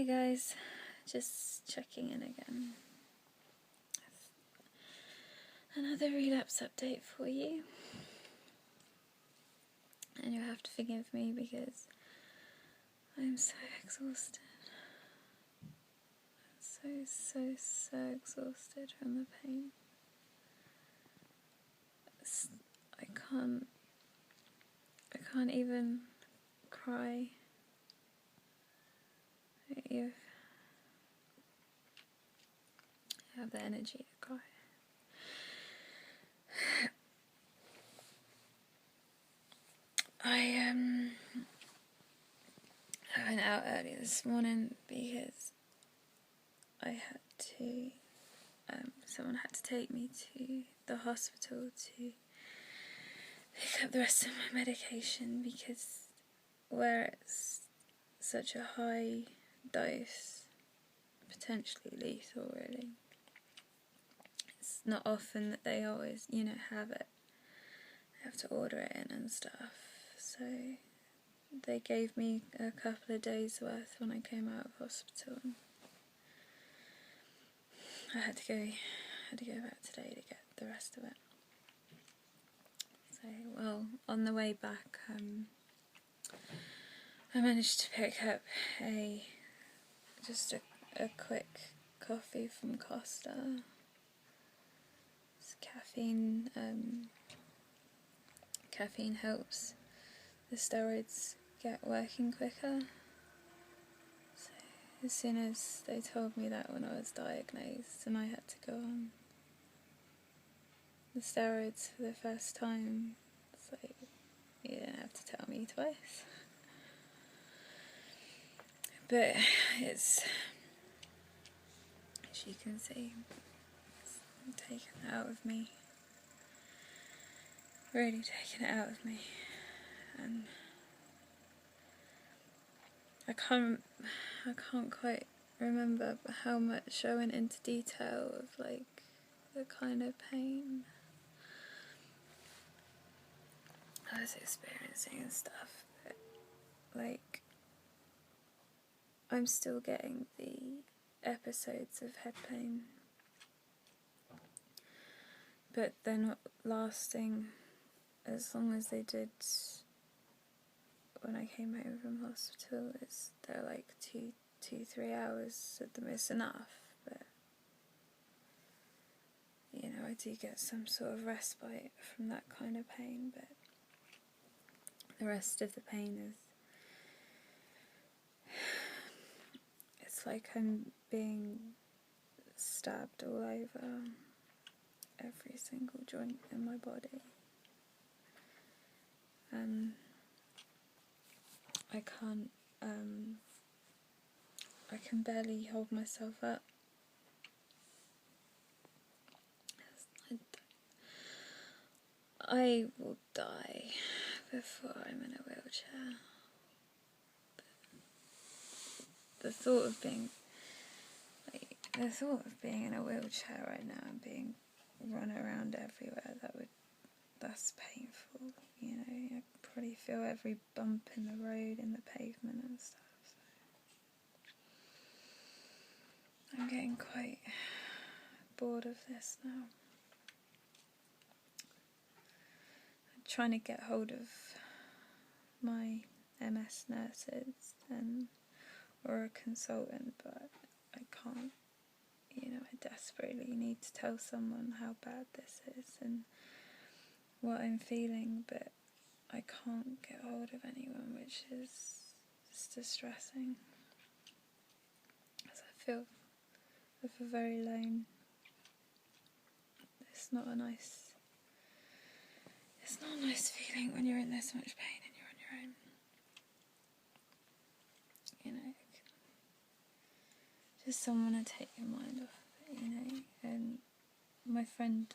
Hey guys, just checking in again. Another relapse update for you. And you'll have to forgive me because I'm so exhausted. So exhausted from the pain. I can't even cry. You have the energy to cry. I went out early this morning because I had to, someone had to take me to the hospital to pick up the rest of my medication because where it's such a high dose, potentially lethal really, it's not often that they always, have it. They have to order it in and stuff. So they gave me a couple of days worth when I came out of hospital. I had to go back today to get the rest of it. So, well, on the way back, I managed to pick up just a quick coffee from Costa. It's caffeine. Caffeine helps the steroids get working quicker. So as soon as they told me that when I was diagnosed and I had to go on the steroids for the first time, it's like, you didn't have to tell me twice. But it's, as you can see, it's taken it out of me. Really taken it out of me. And I can't quite remember how much I went into detail of like the kind of pain I was experiencing and stuff, but like I'm still getting the episodes of head pain, but they're not lasting as long as they did when I came home from hospital. They're like 3 hours at the most enough, but I do get some sort of respite from that kind of pain, but the rest of the pain it's like I'm being stabbed all over every single joint in my body. And I can barely hold myself up. I will die before I'm in a wheelchair. The thought of being in a wheelchair right now and being run around everywhere, that's painful. I probably feel every bump in the road, in the pavement and stuff. So I'm getting quite bored of this now. I'm trying to get hold of my MS nurses or a consultant, but I can't. I desperately need to tell someone how bad this is and what I'm feeling, but I can't get hold of anyone, which is just distressing. As I feel very alone. It's not a nice feeling when you're in this much pain and you're on your own. Just someone to take your mind off of it, And my friend,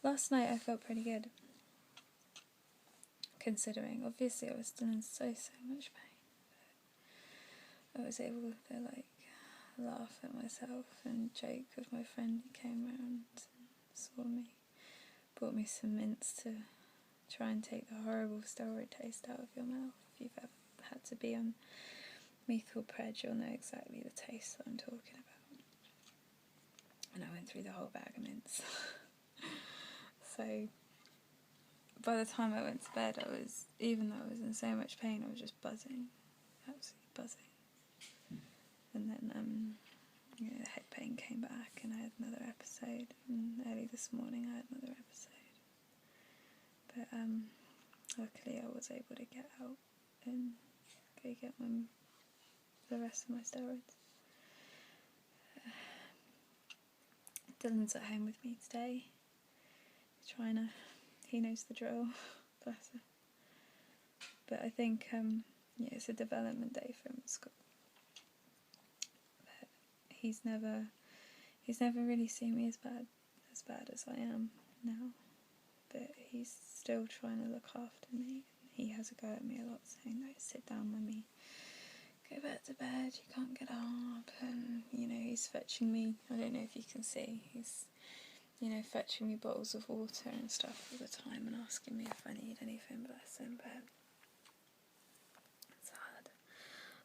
last night I felt pretty good, considering obviously I was still in so much pain, but I was able to laugh at myself and joke with my friend who came round and saw me, brought me some mints to try and take the horrible steroid taste out of your mouth if you've ever had to be on methyl pred, you'll know exactly the taste that I'm talking about. And I went through the whole bag of mints. So by the time I went to bed, even though I was in so much pain, I was just buzzing, absolutely buzzing. And then the head pain came back, and I had another episode. And early this morning, I had another episode. But luckily, I was able to get out and go get the rest of my steroids. Dylan's at home with me today. He knows the drill, bless him. But I think it's a development day for him at school. But he's never really seen me as bad as I am now. But he's still trying to look after me. He has a go at me a lot, saying, "No, sit down, mummy. Go back to bed. You can't get up." And he's fetching me. I don't know if you can see. He's fetching me bottles of water and stuff all the time and asking me if I need anything, bless him, but it's hard.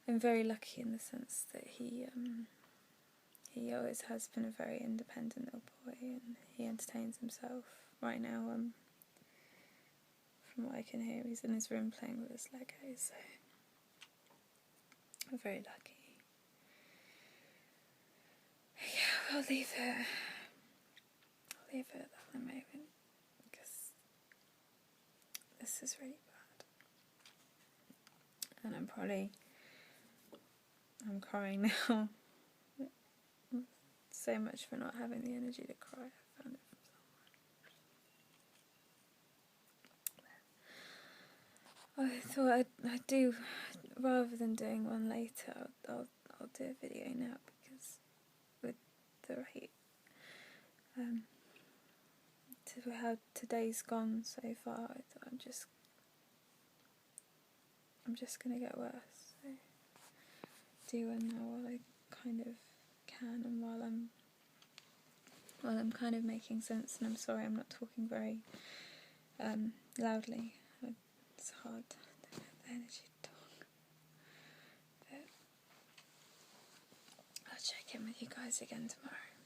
I'm very lucky in the sense that he always has been a very independent little boy, and he entertains himself. Right now, from what I can hear, he's in his room playing with his Legos, so I'm very lucky. Yeah, I'll leave it at that for the moment, because this is really bad. And I'm crying now. So much for not having the energy to cry. I found it from someone. I thought I'd do, rather than doing one later, I'll do a video now, because with the rate, to how today's gone so far, I thought I'm just gonna get worse. So do one now while I kind of can, and while I'm kind of making sense. And I'm sorry I'm not talking very loudly. It's hard to have the energy to talk. But I'll check in with you guys again tomorrow.